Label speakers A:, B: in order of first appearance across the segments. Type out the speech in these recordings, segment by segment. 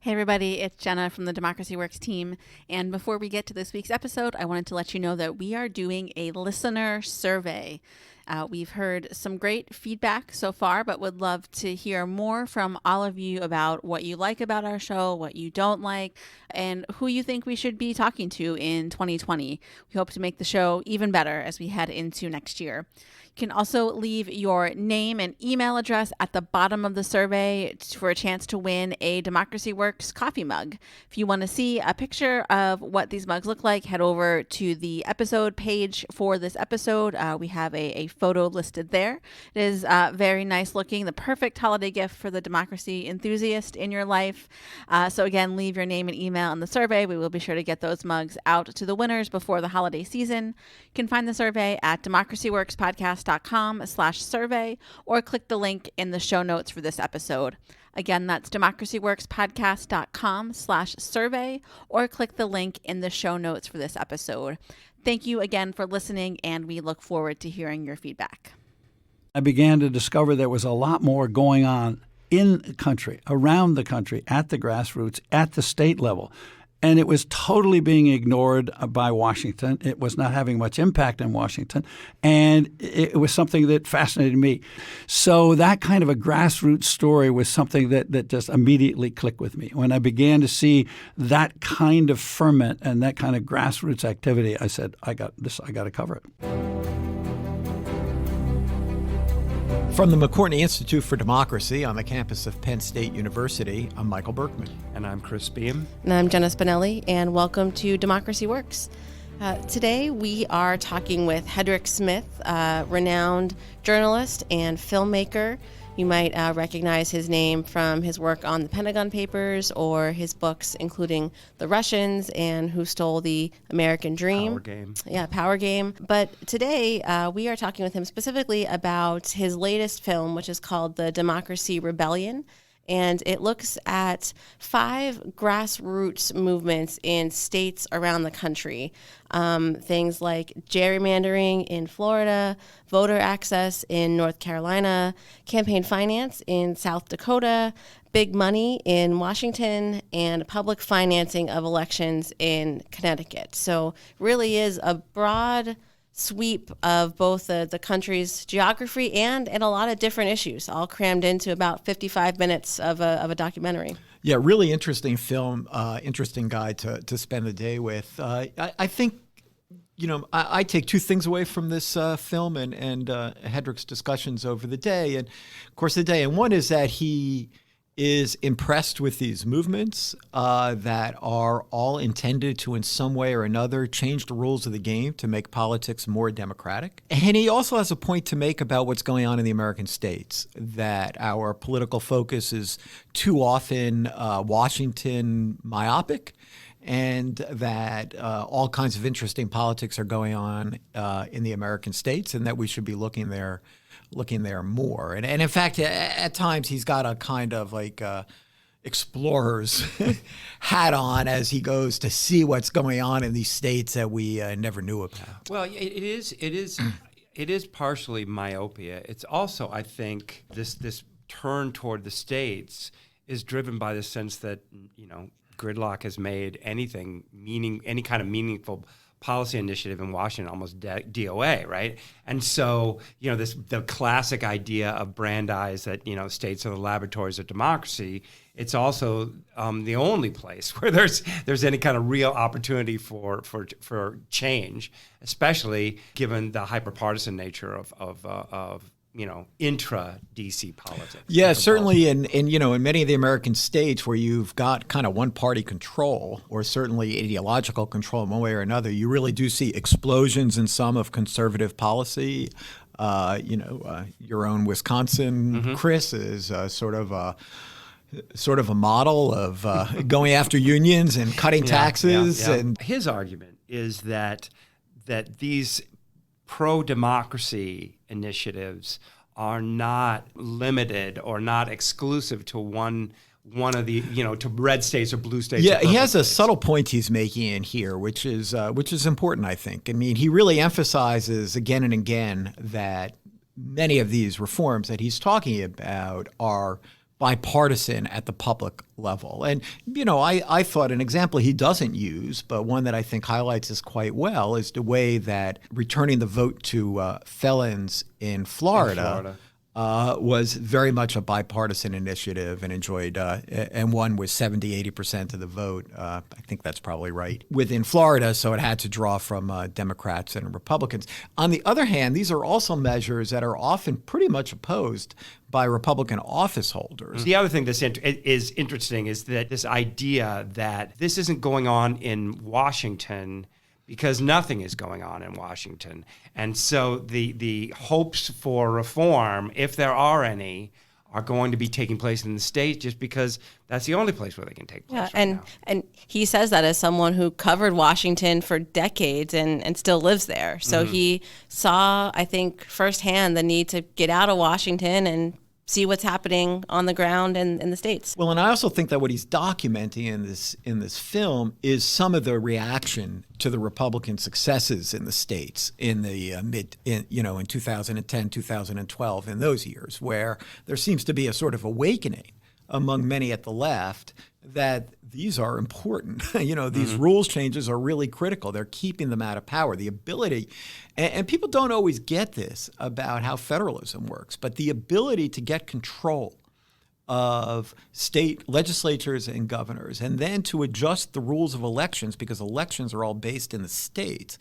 A: Hey everybody, it's Jenna from the Democracy Works team. And before we get to this week's episode, I wanted to let you know that we are doing a listener survey. We've heard some great feedback so far, but would love to hear more from all of you about what you like about our show, what you don't like, and who you think we should be talking to in 2020. We hope to make the show even better as we head into next year. You can also leave your name and email address at the bottom of the survey for a chance to win a Democracy Works coffee mug. If you want to see a picture of what these mugs look like, head over to the episode page for this episode. We have a photo listed there. It is very nice looking, the perfect holiday gift for the democracy enthusiast in your life. So again, leave your name and email in the survey. We will be sure to get those mugs out to the winners before the holiday season. You can find the survey at democracyworkspodcast.com/survey or click the link in the show notes for this episode. Again, that's democracyworkspodcast.com/survey or click the link in the show notes for this episode. Thank you again for listening, and we look forward to hearing your feedback.
B: I began to discover there was a lot more going on in the country, around the country, at the grassroots, at the state level. And it was totally being ignored by Washington. It was not having much impact in Washington. And it was something that fascinated me. So that kind of a grassroots story was something that just immediately clicked with me. When I began to see that kind of ferment and that kind of grassroots activity, I said, I got to cover it.
C: From the McCourtney Institute for Democracy on the campus of Penn State University, I'm Michael Berkman.
D: And I'm Chris Beam.
A: And I'm Jenna Spinelli, and welcome to Democracy Works. Today we are talking with Hedrick Smith, renowned journalist and filmmaker. You might recognize his name from his work on the Pentagon Papers or his books, including The Russians and Who Stole the American Dream.
D: Power Game.
A: Yeah, Power Game. But today we are talking with him specifically about his latest film, which is called The Democracy Rebellion. And it looks at 5 grassroots movements in states around the country. Things like gerrymandering in Florida, voter access in North Carolina, campaign finance in South Dakota, big money in Washington, and public financing of elections in Connecticut. So really is a broad sweep of both the country's geography and a lot of different issues, all crammed into about 55 minutes of a documentary.
C: Yeah, really interesting film, interesting guy to spend the day with. I think, I take 2 things away from this film and Hedrick's discussions over the day and course of the day. And one is that he is impressed with these movements that are all intended to, in some way or another, change the rules of the game to make politics more democratic. And he also has a point to make about what's going on in the American states, that our political focus is too often Washington myopic, and that all kinds of interesting politics are going on in the American states, and that we should be looking there more. And in fact, at times he's got a kind of like explorer's hat on as he goes to see what's going on in these states that we never knew about.
D: Well, it is partially myopia. It's also, I think, this turn toward the states is driven by the sense that, gridlock has made any kind of meaningful policy initiative in Washington almost DOA, right? And so, the classic idea of Brandeis that, states are the laboratories of democracy, it's also the only place where there's any kind of real opportunity for change, especially given the hyperpartisan nature of intra-DC politics.
C: Yeah, certainly in many of the American states where you've got kind of one-party control or certainly ideological control in one way or another, you really do see explosions in some of conservative policy. Your own Wisconsin, Chris, is sort of a model of going after unions and cutting taxes.
D: Yeah.
C: And
D: his argument is that these pro-democracy initiatives are not limited or not exclusive to one of the, to red states or blue states.
C: Yeah, he has a subtle point he's making in here, which is important, I think. I mean, he really emphasizes again and again that many of these reforms that he's talking about are bipartisan at the public level. And, I thought an example he doesn't use, but one that I think highlights this quite well, is the way that returning the vote to felons in Florida. Was very much a bipartisan initiative and enjoyed, and won with 70-80% of the vote. I think that's probably right, within Florida, so it had to draw from Democrats and Republicans. On the other hand, these are also measures that are often pretty much opposed by Republican office holders.
D: The other thing that's is interesting is that this idea that this isn't going on in Washington because nothing is going on in Washington. And so the hopes for reform, if there are any, are going to be taking place in the states just because that's the only place where they can take place.
E: Yeah, and he says that as someone who covered Washington for decades and still lives there. So he saw, I think, firsthand the need to get out of Washington and see what's happening on the ground in the states.
C: Well, and I also think that what he's documenting in this film is some of the reaction to the Republican successes in the states in the in 2010, 2012, in those years, where there seems to be a sort of awakening among many at the left that these are important. These rules changes are really critical. They're keeping them out of power. The ability, and people don't always get this about how federalism works, but the ability to get control of state legislatures and governors, and then to adjust the rules of elections, because elections are all based in the states,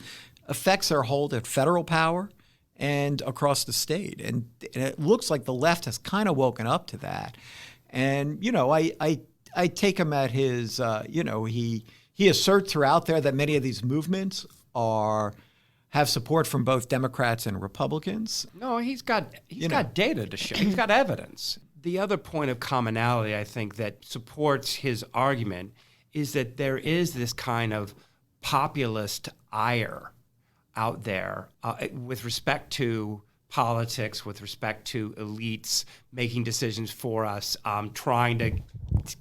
C: affects their hold at federal power and across the state. And it looks like the left has kind of woken up to that. And, I take him at his, he asserts throughout there that many of these movements have support from both Democrats and Republicans.
D: No, he's got data to show. He's got evidence. The other point of commonality, I think, that supports his argument is that there is this kind of populist ire out there with respect to politics, with respect to elites making decisions for us, trying to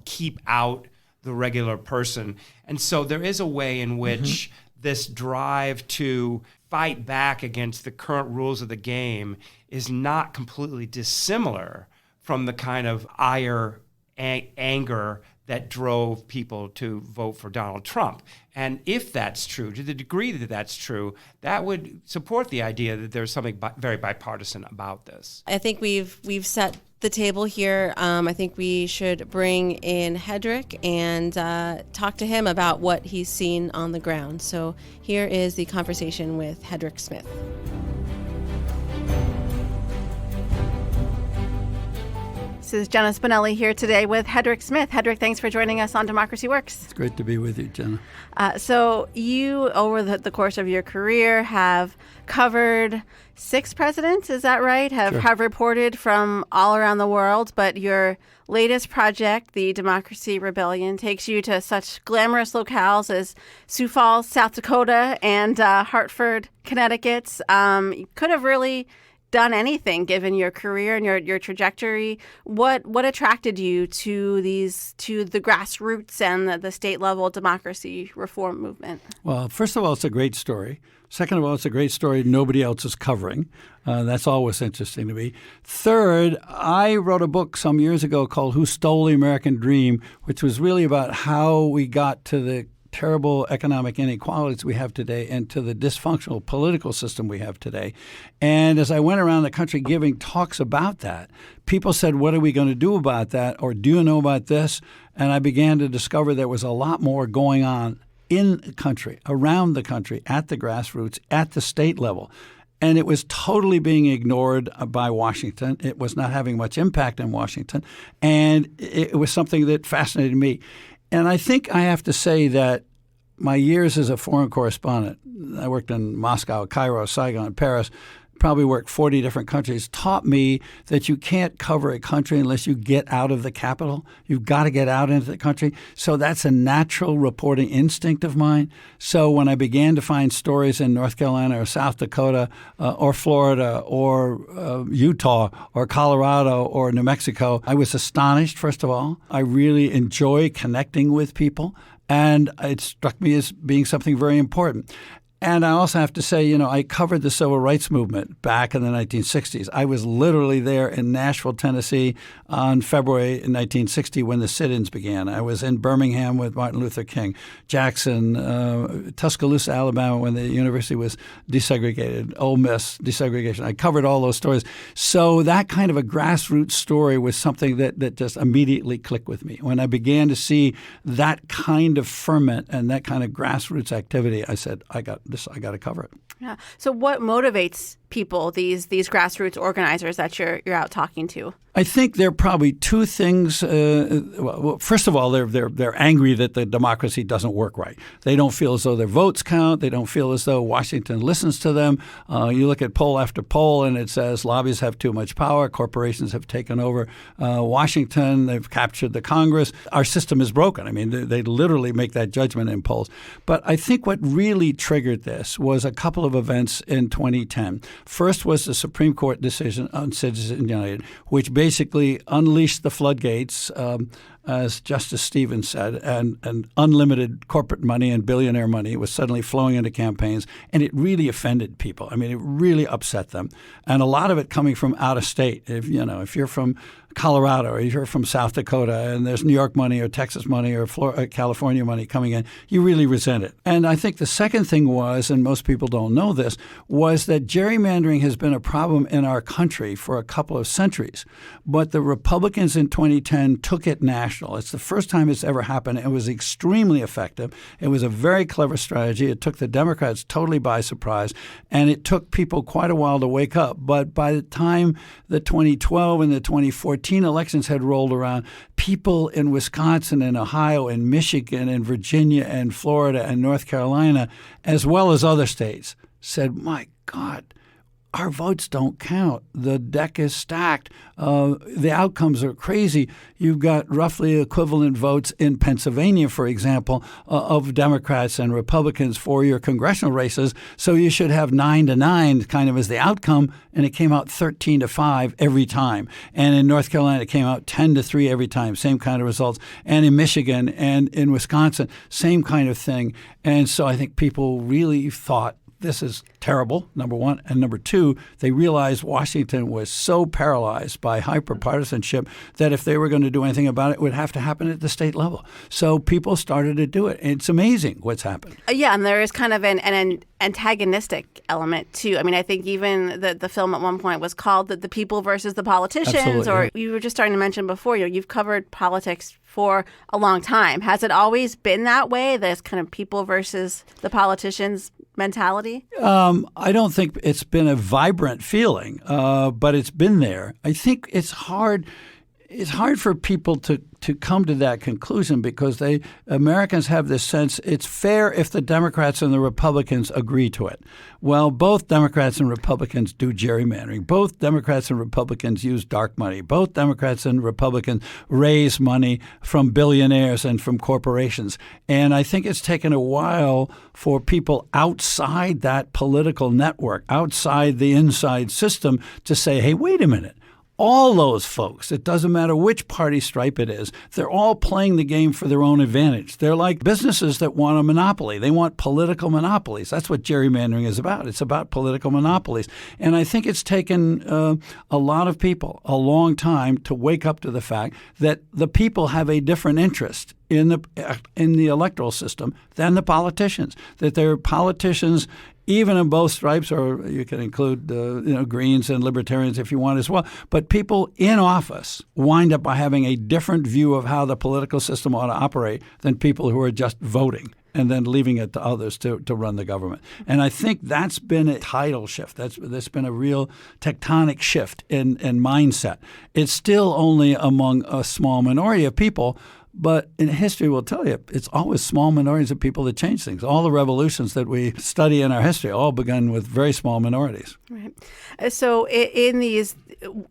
D: keep out the regular person. And so there is a way in which this drive to fight back against the current rules of the game is not completely dissimilar from the kind of ire, anger that drove people to vote for Donald Trump. And if that's true, to the degree that that's true, that would support the idea that there's something very bipartisan about this.
E: I think we've set the table here. I think we should bring in Hedrick and talk to him about what he's seen on the ground. So here is the conversation with Hedrick Smith.
A: This is Jenna Spinelli here today with Hedrick Smith. Hedrick, thanks for joining us on Democracy Works.
B: It's great to be with you, Jenna.
A: So you, over the course of your career, have covered 6 presidents, is that right? Have reported from all around the world, but your latest project, the Democracy Rebellion, takes you to such glamorous locales as Sioux Falls, South Dakota, and Hartford, Connecticut. You could have really done anything given your career and your trajectory. What attracted you to the grassroots and the state level democracy reform movement?
B: Well, first of all, it's a great story. Second of all, it's a great story nobody else is covering. That's always interesting to me. Third, I wrote a book some years ago called Who Stole the American Dream, which was really about how we got to the terrible economic inequalities we have today and to the dysfunctional political system we have today. And as I went around the country giving talks about that, people said, what are we going to do about that? Or do you know about this? And I began to discover there was a lot more going on in the country, around the country, at the grassroots, at the state level. And it was totally being ignored by Washington. It was not having much impact in Washington. And it was something that fascinated me. And I think I have to say that my years as a foreign correspondent, I worked in Moscow, Cairo, Saigon, Paris, probably worked 40 different countries, taught me that you can't cover a country unless you get out of the capital. You've got to get out into the country. So that's a natural reporting instinct of mine. So when I began to find stories in North Carolina or South Dakota or Florida or Utah or Colorado or New Mexico, I was astonished, first of all. I really enjoy connecting with people, and it struck me as being something very important. And I also have to say, I covered the civil rights movement back in the 1960s. I was literally there in Nashville, Tennessee on February 1960 when the sit-ins began. I was in Birmingham with Martin Luther King, Jackson, Tuscaloosa, Alabama when the university was desegregated, Ole Miss desegregation. I covered all those stories. So that kind of a grassroots story was something that just immediately clicked with me. When I began to see that kind of ferment and that kind of grassroots activity, I said, I got to cover it.
A: Yeah. So what motivates people, these grassroots organizers that you're out talking to?
B: I think there are probably two things. Well, first of all, they're angry that the democracy doesn't work right. They don't feel as though their votes count. They don't feel as though Washington listens to them. You look at poll after poll, and it says lobbyists have too much power. Corporations have taken over Washington. They've captured the Congress. Our system is broken. I mean, they literally make that judgment in polls. But I think what really triggered this was a couple of events in 2010. First was the Supreme Court decision on Citizens United, which basically unleashed the floodgates, as Justice Stevens said, and unlimited corporate money and billionaire money was suddenly flowing into campaigns, and it really offended people. I mean, it really upset them, and a lot of it coming from out of state. If you're from Colorado or you're from South Dakota and there's New York money or Texas money or California money coming in, you really resent it. And I think the second thing was, and most people don't know this, was that gerrymandering has been a problem in our country for a couple of centuries. But the Republicans in 2010 took it national. It's the first time it's ever happened. It was extremely effective. It was a very clever strategy. It took the Democrats totally by surprise, and it took people quite a while to wake up. But by the time the 2012 and the 2014 elections had rolled around, people in Wisconsin and Ohio and Michigan and Virginia and Florida and North Carolina, as well as other states, said, my God, our votes don't count. The deck is stacked. The outcomes are crazy. You've got roughly equivalent votes in Pennsylvania, for example, of Democrats and Republicans for your congressional races. So you should have 9-9 kind of as the outcome. And it came out 13-5 every time. And in North Carolina, it came out 10-3 every time. Same kind of results. And in Michigan and in Wisconsin, same kind of thing. And so I think people really thought, this is terrible, number one. And number two, they realized Washington was so paralyzed by hyper-partisanship that if they were going to do anything about it, it would have to happen at the state level. So people started to do it. It's amazing what's happened.
A: Yeah, and there is kind of an antagonistic element, too. I mean, I think even the film at one point was called The People versus the Politicians.
B: Absolutely.
A: Or you were just starting to mention before, you've covered politics for a long time. Has it always been that way, this kind of people versus the politicians mentality?
B: I don't think it's been a vibrant feeling, but it's been there. I think it's hard for people to come to that conclusion because Americans have this sense it's fair if the Democrats and the Republicans agree to it. Well, both Democrats and Republicans do gerrymandering. Both Democrats and Republicans use dark money. Both Democrats and Republicans raise money from billionaires and from corporations. And I think it's taken a while for people outside that political network, outside the inside system, to say, hey, wait a minute. All those folks, it doesn't matter which party stripe it is, they're all playing the game for their own advantage. They're like businesses that want a monopoly. They want political monopolies. That's what gerrymandering is about. It's about political monopolies. And I think it's taken a lot of people a long time to wake up to the fact that the people have a different interest in the electoral system than the politicians, that there are politicians even in both stripes, or you can include Greens and Libertarians if you want as well. But people in office wind up by having a different view of how the political system ought to operate than people who are just voting and then leaving it to others to run the government. And I think that's been a tidal shift. That's been a real tectonic shift in mindset. It's still only among a small minority of people, but in history will tell you, it's always small minorities of people that change things. All the revolutions that we study in our history all begun with very small minorities.
A: Right. So in these,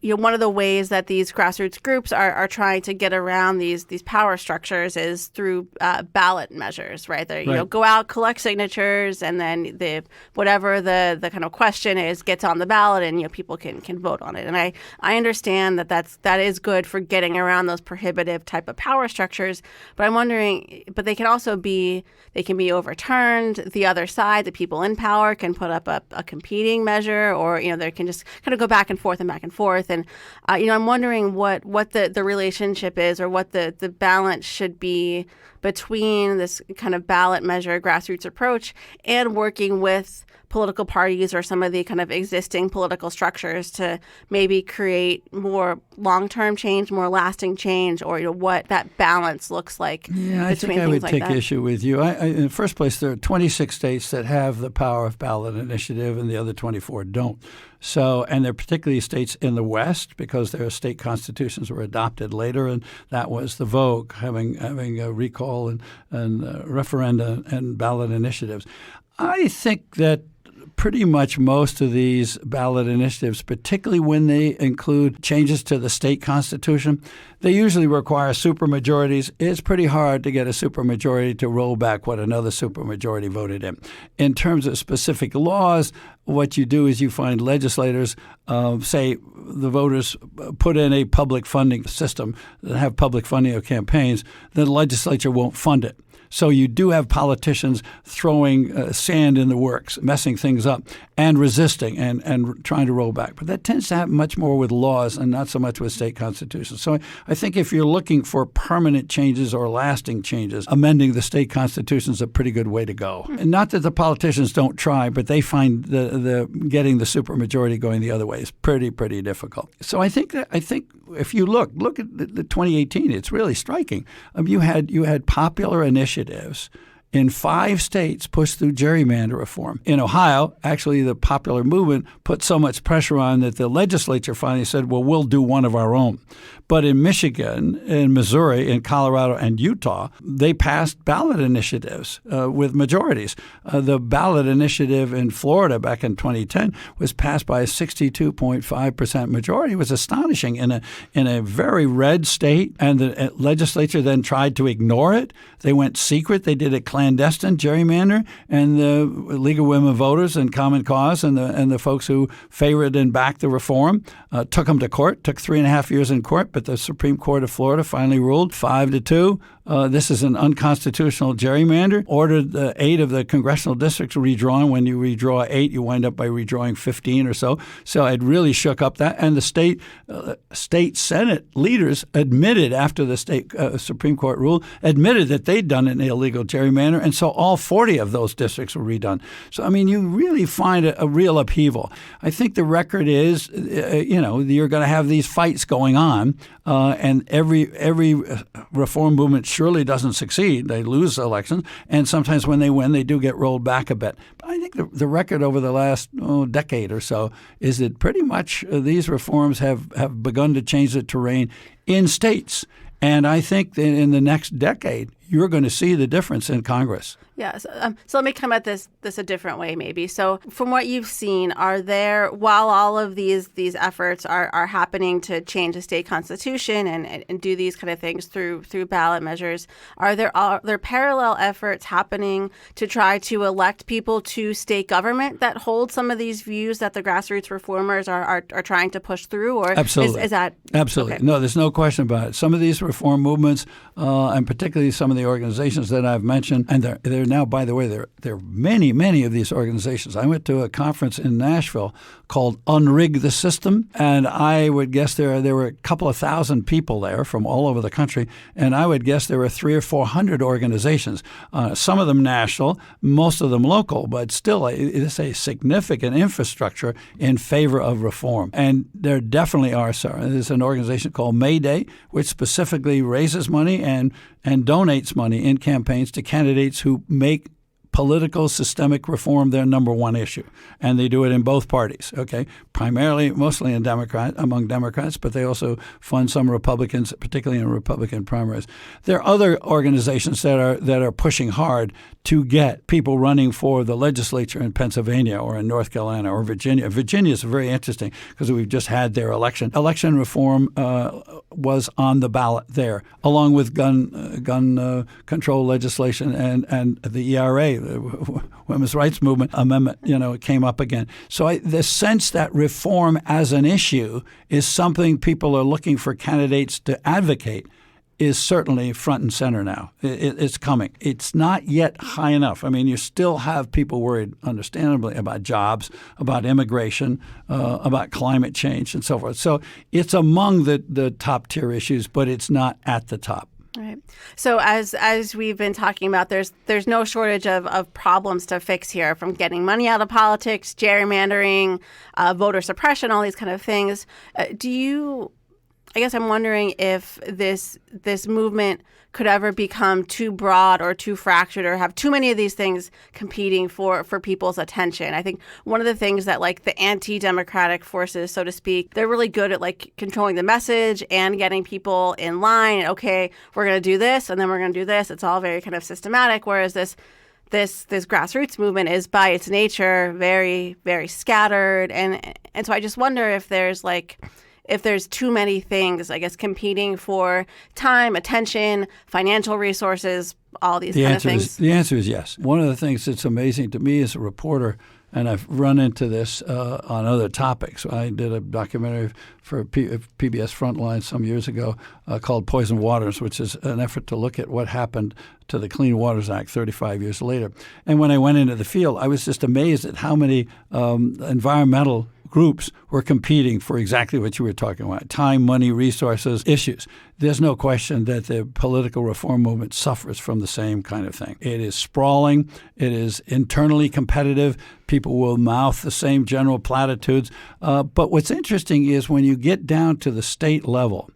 A: one of the ways that these grassroots groups are trying to get around these power structures is through ballot measures, right? They go out, collect signatures, and then whatever the kind of question is gets on the ballot, and people can vote on it. And I understand that is good for getting around those prohibitive type of power structures.
F: structures. But I'm wondering, but they can be overturned. The other side, the people in power, can put up a competing measure, or they can just kind of go back and forth and back and forth. And I'm wondering what the relationship is, or what the balance should be between this kind of ballot measure, grassroots approach, and working with political parties or some of the kind of existing political structures to maybe create more long-term change, more lasting change, or what that balance looks like.
B: Yeah, I think I would take issue with you. In the first place, there are 26 states that have the power of ballot initiative, and the other 24 don't. So, and they're particularly states in the West, because their state constitutions were adopted later, and that was the vogue, having a recall and referenda and ballot initiatives. I think that pretty much most of these ballot initiatives, particularly when they include changes to the state constitution, they usually require supermajorities. It's pretty hard to get a supermajority to roll back what another supermajority voted in. In terms of specific laws, what you do is you find legislators, say the voters put in a public funding system that have public funding of campaigns, the legislature won't fund it. So you do have politicians throwing sand in the works, messing things up, and resisting and trying to roll back. But that tends to happen much more with laws and not so much with state constitutions. So I think if you're looking for permanent changes or lasting changes, amending the state constitution is a pretty good way to go. And not that the politicians don't try, but they find the getting the supermajority going the other way is pretty difficult. So I think if you look at the 2018, it's really striking. You had popular initiatives in 5 states pushed through gerrymander reform. In Ohio, actually the popular movement put so much pressure on that the legislature finally said, well, we'll do one of our own. But in Michigan, in Missouri, in Colorado, and Utah, they passed ballot initiatives with majorities. The ballot initiative in Florida back in 2010 was passed by a 62.5% majority. It was astonishing in a very red state, and the legislature then tried to ignore it. They went secret. They did a clandestine gerrymander, and the League of Women Voters and Common Cause and the folks who favored and backed the reform took them to court. Took 3.5 years in court, but the Supreme Court of Florida finally ruled 5-2. This is an unconstitutional gerrymander, ordered 8 of the congressional districts redrawn. When you redraw 8, you wind up by redrawing 15 or so. So it really shook up that. And the state Senate leaders admitted, after the state Supreme Court ruled, admitted that they'd done an illegal gerrymander. And so all 40 of those districts were redone. So, I mean, you really find a real upheaval. I think the record is, you're going to have these fights going on. And every reform movement surely doesn't succeed. They lose elections, and sometimes when they win, they do get rolled back a bit. But I think the record over the last decade or so is that pretty much these reforms have begun to change the terrain in states. And I think that in the next decade, you're going to see the difference in Congress.
F: Yeah. So let me come at this a different way, maybe. So from what you've seen, are there, while all of these efforts are happening to change the state constitution and do these kind of things through ballot measures, are there parallel efforts happening to try to elect people to state government that hold some of these views that the grassroots reformers are trying to push through? Or
B: absolutely.
F: Is that
B: absolutely
F: okay?
B: No, there's no question about it. Some of these reform movements, and particularly some of the organizations that I've mentioned, and they're now, by the way, there are many of these organizations. I went to a conference in Nashville called Unrig the System, and I would guess there were a couple of thousand people there from all over the country, and I would guess there were 300 or 400 organizations, some of them national, most of them local, but still it's a significant infrastructure in favor of reform. And there definitely are, sir. There's an organization called Mayday, which specifically raises money and donates money in campaigns to candidates who make political systemic reform their number one issue. And they do it in both parties, okay? Mostly among Democrats, but they also fund some Republicans, particularly in Republican primaries. There are other organizations that are pushing hard to get people running for the legislature in Pennsylvania or in North Carolina or Virginia. Virginia is very interesting because we've just had their election. Election reform was on the ballot there, along with gun control legislation and the ERA, the Women's Rights Movement amendment, it came up again. So the sense that reform as an issue is something people are looking for candidates to advocate is certainly front and center now. It's coming. It's not yet high enough. I mean, you still have people worried, understandably, about jobs, about immigration, about climate change, and so forth. So it's among the top tier issues, but it's not at the top.
F: Right. So as we've been talking about, there's no shortage of problems to fix here, from getting money out of politics, gerrymandering, voter suppression, all these kind of things. I guess I'm wondering if this movement could ever become too broad or too fractured or have too many of these things competing for people's attention. I think one of the things that, like, the anti-democratic forces, so to speak, they're really good at, like, controlling the message and getting people in line. And, okay, we're going to do this and then we're going to do this. It's all very kind of systematic, whereas this grassroots movement is by its nature very, very scattered. And so I just wonder if there's too many things, I guess, competing for time, attention, financial resources, all these kind of things.
B: The answer is yes. One of the things that's amazing to me as a reporter, and I've run into this on other topics. I did a documentary for PBS Frontline some years ago called Poison Waters, which is an effort to look at what happened to the Clean Waters Act 35 years later. And when I went into the field, I was just amazed at how many environmental groups were competing for exactly what you were talking about: time, money, resources, issues. There's no question that the political reform movement suffers from the same kind of thing. It is sprawling. It is internally competitive. People will mouth the same general platitudes. But what's interesting is when you get down to the state level,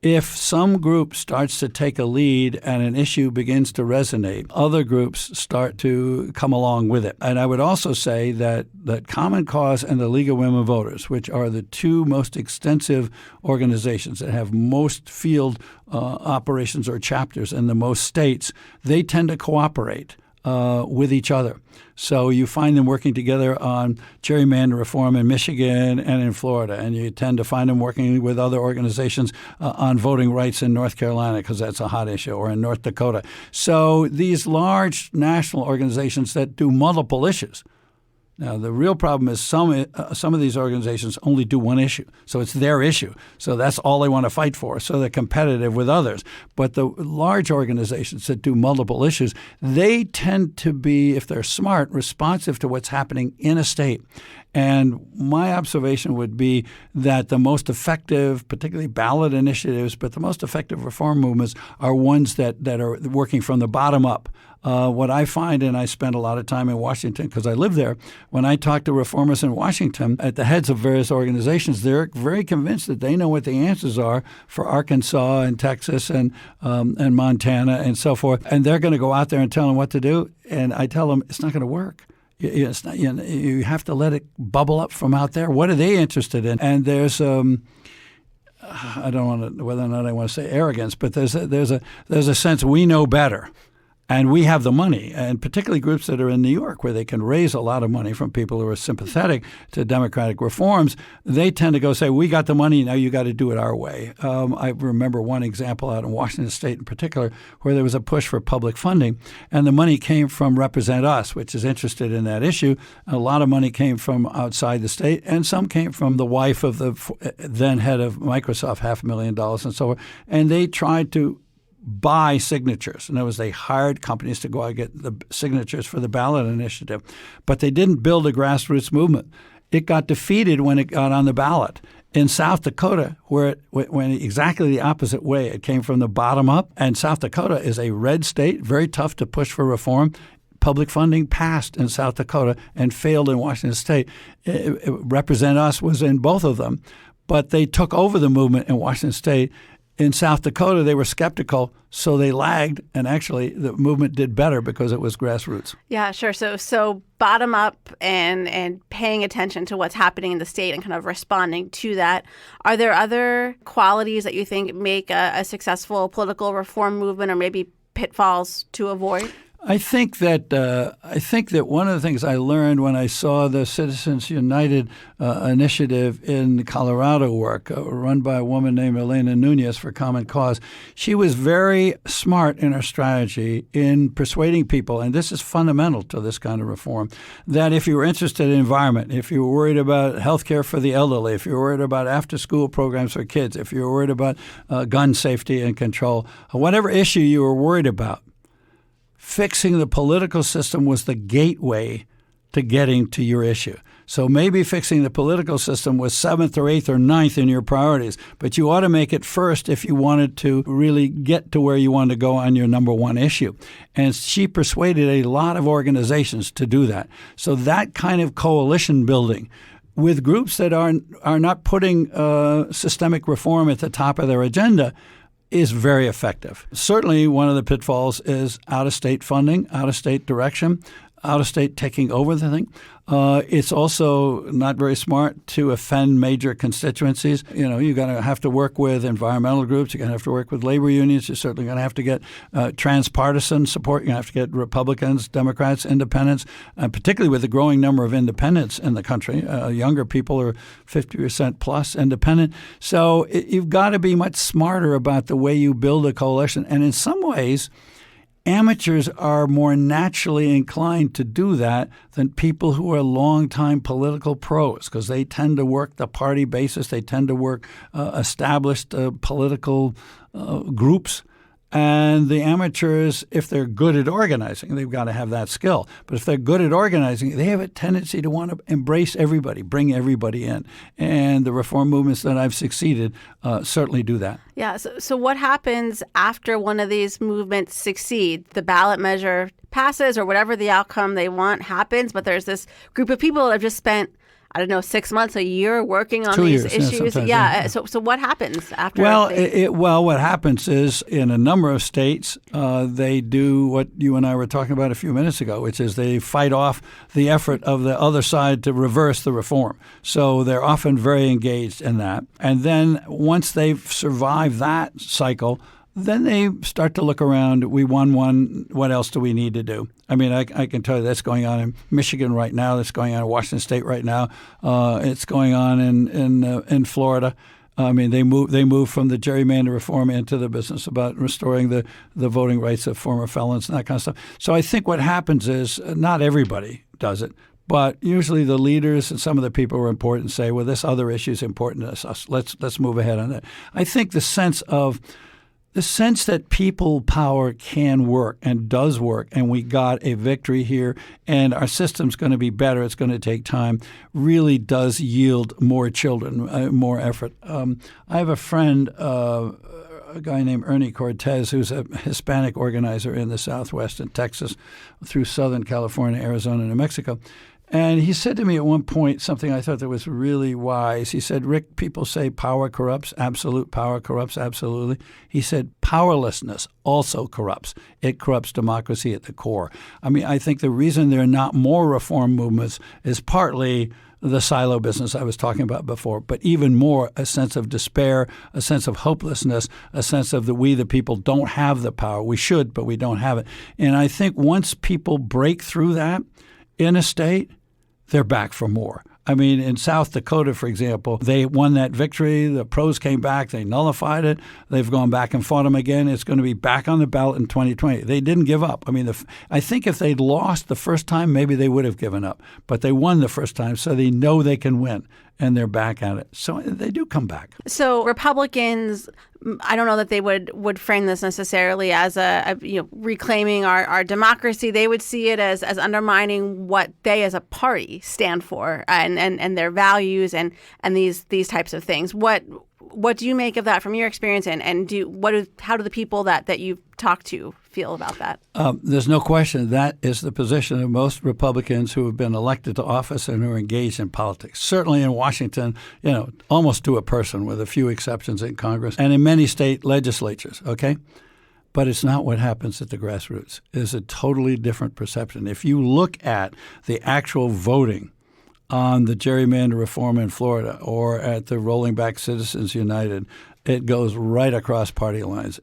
B: if some group starts to take a lead and an issue begins to resonate, other groups start to come along with it. And I would also say that Common Cause and the League of Women Voters, which are the two most extensive organizations that have most field operations or chapters in the most states, they tend to cooperate with each other. So you find them working together on gerrymander reform in Michigan and in Florida, and you tend to find them working with other organizations on voting rights in North Carolina, because that's a hot issue, or in North Dakota. So these large national organizations that do multiple issues. Now, the real problem is some of these organizations only do one issue. So it's their issue. So that's all they want to fight for. So they're competitive with others. But the large organizations that do multiple issues, they tend to be, if they're smart, responsive to what's happening in a state. And my observation would be that the most effective, particularly ballot initiatives, but the most effective reform movements are ones that are working from the bottom up. What I find, and I spend a lot of time in Washington because I live there, when I talk to reformers in Washington at the heads of various organizations, they're very convinced that they know what the answers are for Arkansas and Texas and Montana and so forth. And they're going to go out there and tell them what to do. And I tell them it's not going to work. It's not, you have to let it bubble up from out there. What are they interested in? And there's I don't want to, whether or not I want to say arrogance, but there's a sense we know better. And we have the money, and particularly groups that are in New York where they can raise a lot of money from people who are sympathetic to democratic reforms. They tend to go say, we got the money, now you got to do it our way. I remember one example out in Washington State in particular where there was a push for public funding, and the money came from Represent Us, which is interested in that issue. A lot of money came from outside the state, and some came from the wife of the then head of Microsoft, $500,000 and so forth. And they tried to buy signatures. In other words, they hired companies to go out and get the signatures for the ballot initiative. But they didn't build a grassroots movement. It got defeated when it got on the ballot. In South Dakota, where it went exactly the opposite way, it came from the bottom up. And South Dakota is a red state, very tough to push for reform. Public funding passed in South Dakota and failed in Washington State. Represent Us was in both of them. But they took over the movement in Washington State. In South Dakota, they were skeptical, so they lagged, and actually the movement did better because it was grassroots.
F: Yeah, sure. So bottom up and paying attention to what's happening in the state and kind of responding to that. Are there other qualities that you think make a successful political reform movement, or maybe pitfalls to avoid?
B: I think that one of the things I learned when I saw the Citizens United initiative in Colorado work, run by a woman named Elena Nunez for Common Cause, she was very smart in her strategy in persuading people, and this is fundamental to this kind of reform, that if you were interested in environment, if you were worried about health care for the elderly, if you were worried about after-school programs for kids, if you were worried about gun safety and control, whatever issue you were worried about, fixing the political system was the gateway to getting to your issue. So maybe fixing the political system was 7th or 8th or 9th in your priorities, but you ought to make it first if you wanted to really get to where you wanted to go on your number one issue. And she persuaded a lot of organizations to do that. So that kind of coalition building with groups that are not putting systemic reform at the top of their agenda is very effective. Certainly one of the pitfalls is out-of-state funding, out-of-state direction, out-of-state taking over the thing. It's also not very smart to offend major constituencies. You know, you're going to have to work with environmental groups. You're going to have to work with labor unions. You're certainly going to have to get transpartisan support. You're going to have to get Republicans, Democrats, independents, particularly with the growing number of independents in the country. Younger people are 50% plus independent. So you've got to be much smarter about the way you build a coalition. And in some ways, amateurs are more naturally inclined to do that than people who are longtime political pros, because they tend to work the party basis. They tend to work established political groups. And the amateurs, if they're good at organizing, they've got to have that skill. But if they're good at organizing, they have a tendency to want to embrace everybody, bring everybody in. And the reform movements that I've succeeded certainly do that.
F: Yeah. So what happens after one of these movements succeed? The ballot measure passes or whatever the outcome they want happens, but there's this group of people that have just spent 6 months, a year working on
B: 2
F: these
B: years,
F: issues.
B: yeah.
F: So what happens after?
B: Well, what happens is in a number of states, they do what you and I were talking about a few minutes ago, which is they fight off the effort of the other side to reverse the reform. So they're often very engaged in that. And then once they've survived that cycle, then they start to look around. We won one. What else do we need to do? I mean, I can tell you that's going on in Michigan right now. That's going on in Washington State right now. It's going on in Florida. I mean, they move from the gerrymander reform into the business about restoring the voting rights of former felons and that kind of stuff. So I think what happens is not everybody does it. But usually the leaders and some of the people who are important say, well, this other issue is important to us. Let's move ahead on that. I think the sense that people power can work and does work, and we got a victory here, and our system's going to be better, it's going to take time, really does yield more children, more effort. I have a friend, a guy named Ernie Cortez, who's a Hispanic organizer in the Southwest in Texas through Southern California, Arizona, and New Mexico. And he said to me at one point something I thought that was really wise. He said, Rick, people say power corrupts. Absolute power corrupts, absolutely. He said powerlessness also corrupts. It corrupts democracy at the core. I mean, I think the reason there are not more reform movements is partly the silo business I was talking about before, but even more a sense of despair, a sense of hopelessness, a sense of that we, the people, don't have the power. We should, but we don't have it. And I think once people break through that in a state, they're back for more. I mean, in South Dakota, for example, they won that victory. The pros came back. They nullified it. They've gone back and fought them again. It's going to be back on the ballot in 2020. They didn't give up. I mean, I think if they'd lost the first time, maybe they would have given up. But they won the first time, so they know they can win, and they're back at it. So they do come back.
F: So Republicans, I don't know that they would frame this necessarily as reclaiming our democracy. They would see it as undermining what they as a party stand for and their values and these types of things. What do you make of that from your experience, and how do the people that you've talked to feel about that?
B: There's no question that is the position of most Republicans who have been elected to office and who are engaged in politics. Certainly in Washington, almost to a person, with a few exceptions in Congress and in many state legislatures. Okay. But it's not what happens at the grassroots. It's a totally different perception. If you look at the actual voting on the gerrymander reform in Florida or at the Rolling Back Citizens United, It goes right across party lines.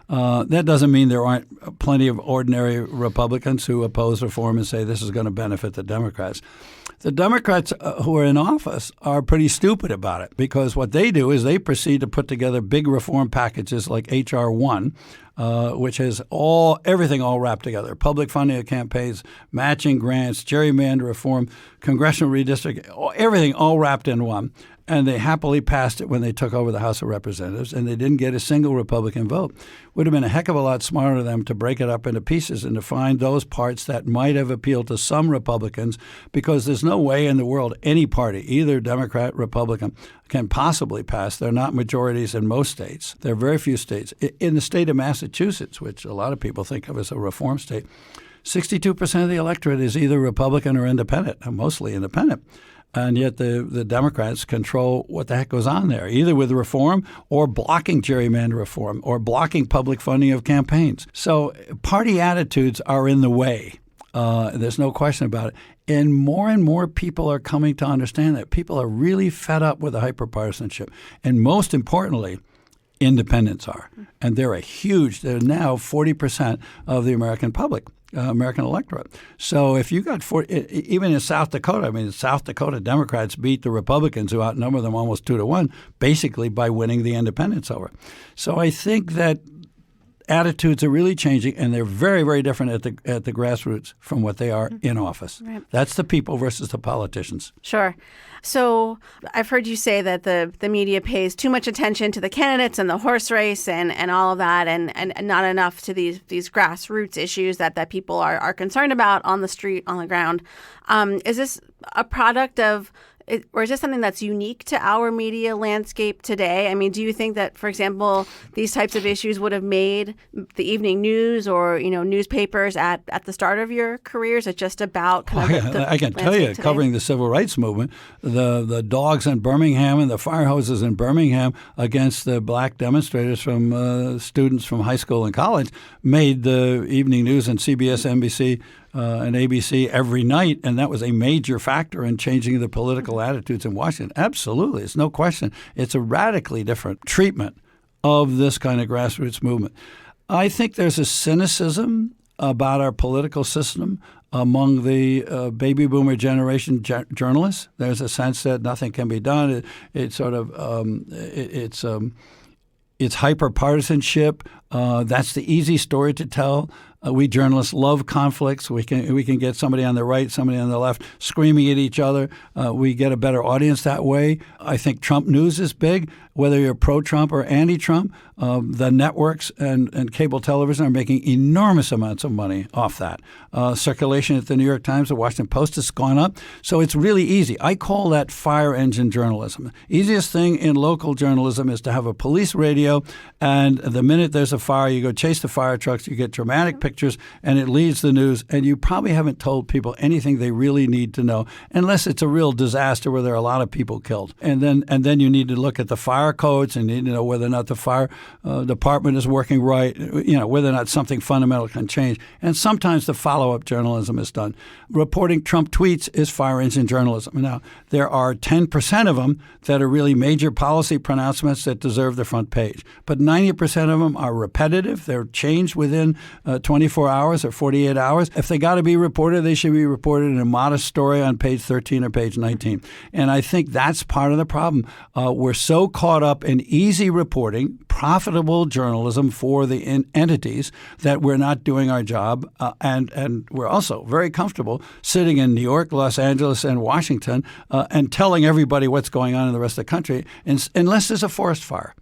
B: That doesn't mean there aren't plenty of ordinary Republicans who oppose reform and say this is going to benefit the Democrats. The Democrats who are in office are pretty stupid about it, because what they do is they proceed to put together big reform packages like H.R. 1, which has everything all wrapped together: public funding of campaigns, matching grants, gerrymander reform, congressional redistricting, everything all wrapped in one. And they happily passed it when they took over the House of Representatives, and they didn't get a single Republican vote. Would have been a heck of a lot smarter of them to break it up into pieces and to find those parts that might have appealed to some Republicans, because there's no way in the world any party, either Democrat, Republican, can possibly pass. They're not majorities in most states. There are very few states. In the state of Massachusetts, which a lot of people think of as a reform state, 62% of the electorate is either Republican or independent, mostly independent. And yet the Democrats control what the heck goes on there, either with reform or blocking gerrymander reform or blocking public funding of campaigns. So party attitudes are in the way. There's no question about it. And more people are coming to understand that. People are really fed up with the hyperpartisanship. And most importantly, independents are. And they're they're now 40% of the American public. American electorate. So if you got even in South Dakota, South Dakota Democrats beat the Republicans, who outnumber them almost 2-1, basically by winning the independents over. So I think that attitudes are really changing, and they're very, very different at the grassroots from what they are in office. Right. That's the people versus the politicians.
F: Sure. So I've heard you say that the media pays too much attention to the candidates and the horse race and all of that, and not enough to these grassroots issues that people are concerned about on the street, on the ground. Is this a product of or is this something that's unique to our media landscape today? I mean, do you think that, for example, these types of issues would have made the evening news or, newspapers at the start of your career? Is it just about kind of
B: I can tell you, today? Covering the civil rights movement, the dogs in Birmingham and the fire hoses in Birmingham against the black demonstrators from students from high school and college made the evening news and CBS, NBC, and ABC every night, and that was a major factor in changing the political attitudes in Washington. Absolutely. It's no question. It's a radically different treatment of this kind of grassroots movement. I think there's a cynicism about our political system among the baby boomer generation journalists. There's a sense that nothing can be done. It's hyper-partisanship. That's the easy story to tell. We journalists love conflicts. We can get somebody on the right, somebody on the left screaming at each other. We get a better audience that way. I think Trump news is big. Whether you're pro-Trump or anti-Trump, the networks and cable television are making enormous amounts of money off that. Circulation at the New York Times, the Washington Post has gone up. So it's really easy. I call that fire engine journalism. Easiest thing in local journalism is to have a police radio, and the minute there's a fire, you go chase the fire trucks, you get dramatic pictures, and it leads the news. And you probably haven't told people anything they really need to know, unless it's a real disaster where there are a lot of people killed. And then you need to look at the fire codes and you need to know whether or not the fire department is working right, whether or not something fundamental can change. And sometimes the follow-up journalism is done. Reporting Trump tweets is fire engine journalism. Now, there are 10% of them that are really major policy pronouncements that deserve the front page. But 90% of them are repetitive. They're changed within 24 hours or 48 hours. If they got to be reported, they should be reported in a modest story on page 13 or page 19. And I think that's part of the problem. We're so caught up in easy reporting, profitable journalism for the entities, that we're not doing our job. And we're also very comfortable sitting in New York, Los Angeles, and Washington and telling everybody what's going on in the rest of the country, unless there's a forest fire.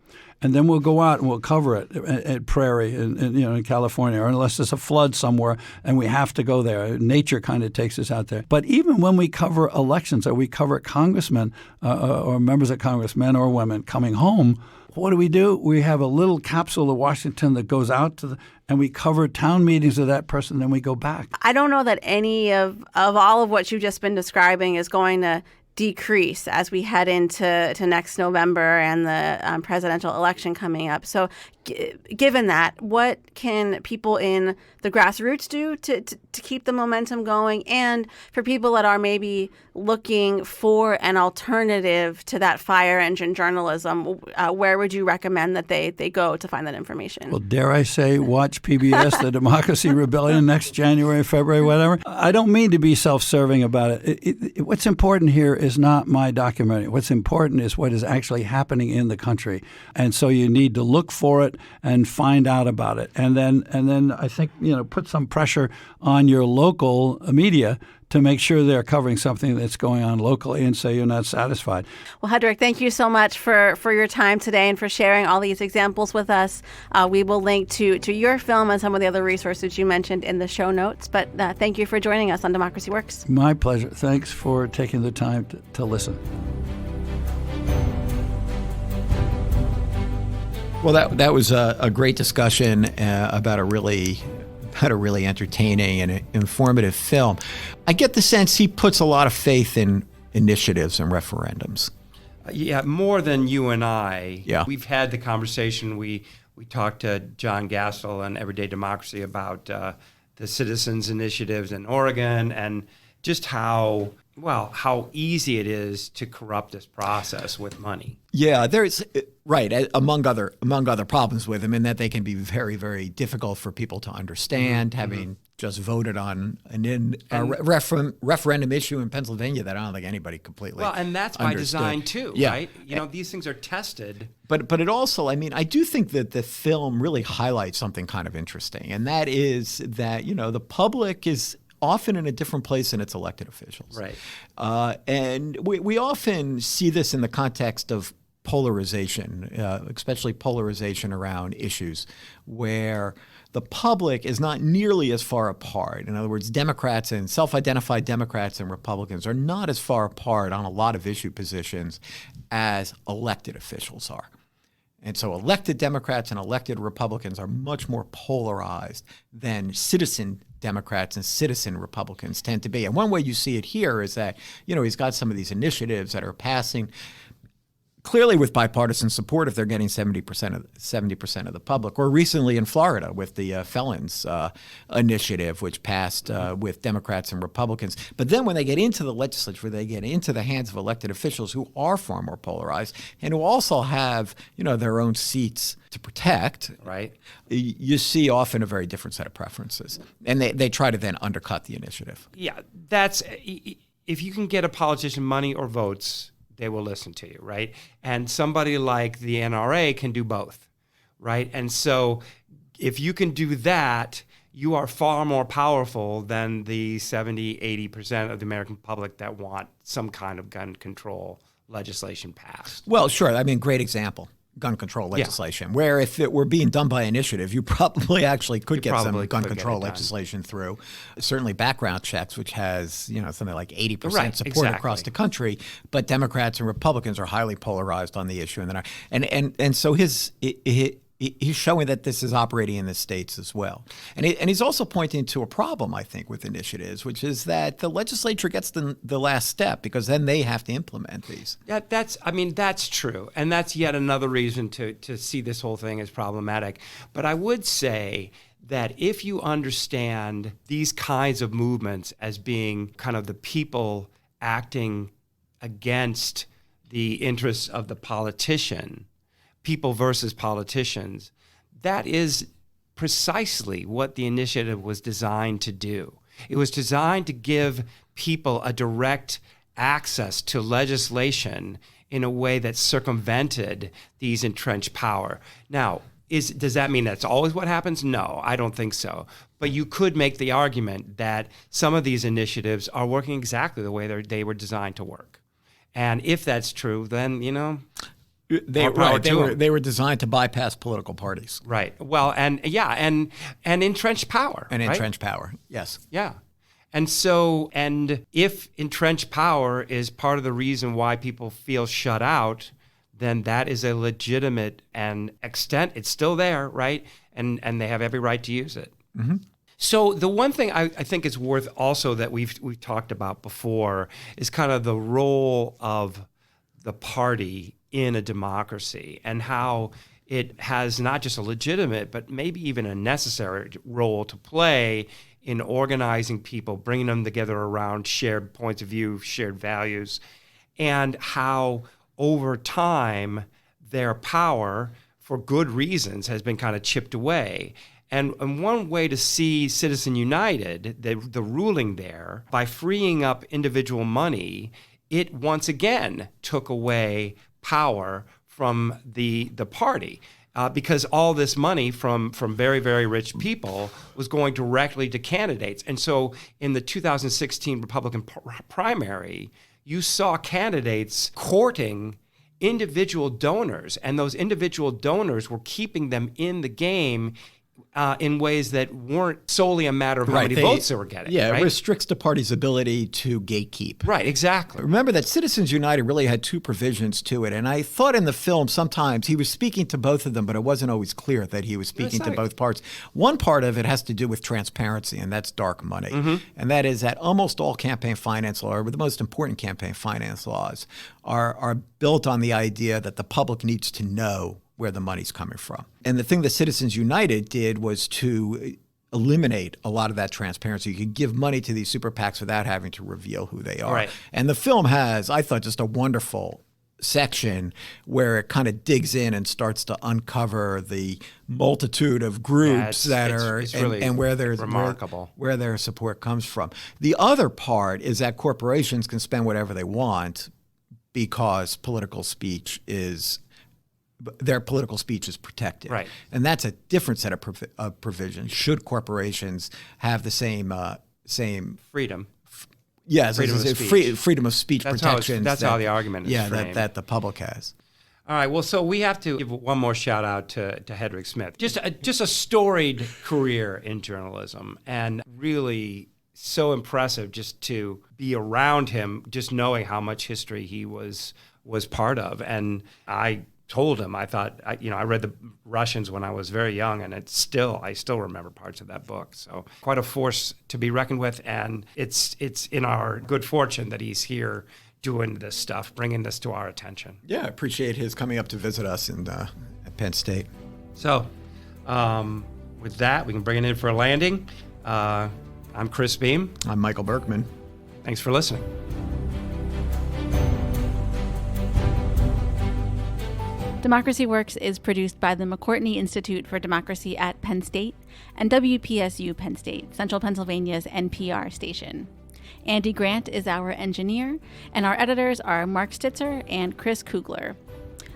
B: And then we'll go out and we'll cover it at Prairie in California, or unless there's a flood somewhere and we have to go there. Nature kind of takes us out there. But even when we cover elections or we cover congressmen or members of Congress, men or women, coming home, what do? We have a little capsule of Washington that goes out and we cover town meetings of that person, then we go back.
F: I don't know that any of all of what you've just been describing is going to decrease as we head into next November and the presidential election coming up. So given that, what can people in the grassroots do to keep the momentum going? And for people that are maybe looking for an alternative to that fire engine journalism, where would you recommend that they go to find that information?
B: Well, dare I say, watch PBS, The Democracy Rebellion, next January, February, whatever. I don't mean to be self-serving about it. What's important here is not my documentary. What's important is what is actually happening in the country. And so you need to look for it and find out about it. And then I think, put some pressure on your local media to make sure they're covering something that's going on locally and say you're not satisfied.
F: Well, Hedrick, thank you so much for your time today and for sharing all these examples with us. We will link to your film and some of the other resources you mentioned in the show notes. But thank you for joining us on Democracy Works.
B: My pleasure. Thanks for taking the time to listen.
C: Well, that was a great discussion about a really entertaining and informative film. I get the sense he puts a lot of faith in initiatives and referendums.
D: Yeah, more than you and I.
C: Yeah.
D: We've had the conversation. We talked to John Gassel on Everyday Democracy about the citizens' initiatives in Oregon and just how easy it is to corrupt this process with money.
C: Yeah, there's right among other problems with them, in that they can be very, very difficult for people to understand. Having just voted on a referendum issue in Pennsylvania that I don't think anybody completely
D: and that's by
C: understood.
D: design too,
C: Yeah.
D: right? These things are tested.
C: But it also, I do think that the film really highlights something kind of interesting, and that is that the public is often in a different place than its elected officials.
D: Right.
C: And we often see this in the context of polarization, especially polarization around issues where the public is not nearly as far apart. In other words, Democrats and self-identified Democrats and Republicans are not as far apart on a lot of issue positions as elected officials are. And so elected Democrats and elected Republicans are much more polarized than citizen Democrats and citizen Republicans tend to be. And one way you see it here is that, he's got some of these initiatives that are passing clearly with bipartisan support if they're getting 70% of the public. Or recently in Florida with the felons initiative, which passed with Democrats and Republicans. But then when they get into the legislature, they get into the hands of elected officials who are far more polarized and who also have, their own seats to protect.
D: Right.
C: You see often a very different set of preferences. And they try to then undercut the initiative.
D: Yeah, that's if you can get a politician money or votes, they will listen to you, right? And somebody like the NRA can do both, right? And so if you can do that, you are far more powerful than the 70, 80% of the American public that want some kind of gun control legislation passed.
C: Well, sure. Great example. Gun control legislation, where if it were being done by initiative, you probably actually could get some gun control legislation through. Certainly background checks, which has, something like 80% support across the country, but Democrats and Republicans are highly polarized on the issue. And so he's showing that this is operating in the states as well. And he's also pointing to a problem, I think, with initiatives, which is that the legislature gets the last step because then they have to implement these.
D: Yeah, that's true. And that's yet another reason to see this whole thing as problematic. But I would say that if you understand these kinds of movements as being kind of the people acting against the interests of the politician, people versus politicians, that is precisely what the initiative was designed to do. It was designed to give people a direct access to legislation in a way that circumvented these entrenched power. Now, does that mean that's always what happens? No, I don't think so. But you could make the argument that some of these initiatives are working exactly the way they were designed to work. And if that's true, then,
C: They were designed to bypass political parties.
D: Right. Well, and entrenched power.
C: And entrenched power, yes.
D: Yeah. And if entrenched power is part of the reason why people feel shut out, then that is a legitimate extent. It's still there, right? And they have every right to use it.
C: Mm-hmm.
D: So the one thing I think is worth also that we've talked about before is kind of the role of the party in a democracy and how it has not just a legitimate, but maybe even a necessary role to play in organizing people, bringing them together around shared points of view, shared values, and how over time their power, for good reasons, has been kind of chipped away. And one way to see Citizen United, the ruling there, by freeing up individual money, it once again took away power from the party. Because all this money from very, very rich people was going directly to candidates. And so in the 2016 Republican primary, you saw candidates courting individual donors, and those individual donors were keeping them in the game in ways that weren't solely a matter of how many votes they were getting.
C: Yeah,
D: right?
C: It restricts the party's ability to gatekeep.
D: Right, exactly.
C: Remember that Citizens United really had two provisions to it, and I thought in the film sometimes he was speaking to both of them, but it wasn't always clear that he was speaking to both parts. One part of it has to do with transparency, and that's dark money. And that is that almost all campaign finance law, or the most important campaign finance laws, are built on the idea that the public needs to know where the money's coming from. And the thing that Citizens United did was to eliminate a lot of that transparency. You could give money to these super PACs without having to reveal who they are.
D: Right.
C: And the film has, I thought, just a wonderful section where it kind of digs in and starts to uncover the multitude of groups
D: it's really
C: and where there's
D: remarkable.
C: Where their support comes from. The other part is that corporations can spend whatever they want because their political speech is protected.
D: Right.
C: And that's a different set of provisions. Should corporations have the same
D: Freedom.
C: Yes,
D: Freedom of speech.
C: freedom of speech protections.
D: That's how the argument is framed.
C: that the public has.
D: All right, well, so we have to give one more shout out to Hedrick Smith. Just a storied career in journalism, and really so impressive just to be around him, just knowing how much history he was part of. And I told him, I thought, I read the Russians when I was very young, and I still remember parts of that book. So quite a force to be reckoned with, and it's in our good fortune that he's here doing this stuff, bringing this to our attention.
C: Yeah, I appreciate his coming up to visit us at Penn State.
D: So with that, we can bring it in for a landing. I'm Chris Beam.
C: I'm Michael Berkman.
D: Thanks for listening.
A: Democracy Works is produced by the McCourtney Institute for Democracy at Penn State and WPSU Penn State, Central Pennsylvania's NPR station. Andy Grant is our engineer, and our editors are Mark Stitzer and Chris Kugler.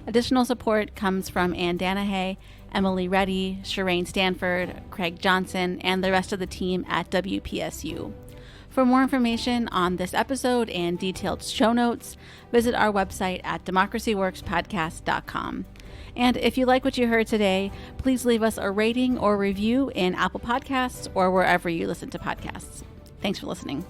A: Additional support comes from Ann Danahay, Emily Reddy, Shireen Stanford, Craig Johnson, and the rest of the team at WPSU. For more information on this episode and detailed show notes, visit our website at democracyworkspodcast.com. And if you like what you heard today, please leave us a rating or review in Apple Podcasts or wherever you listen to podcasts. Thanks for listening.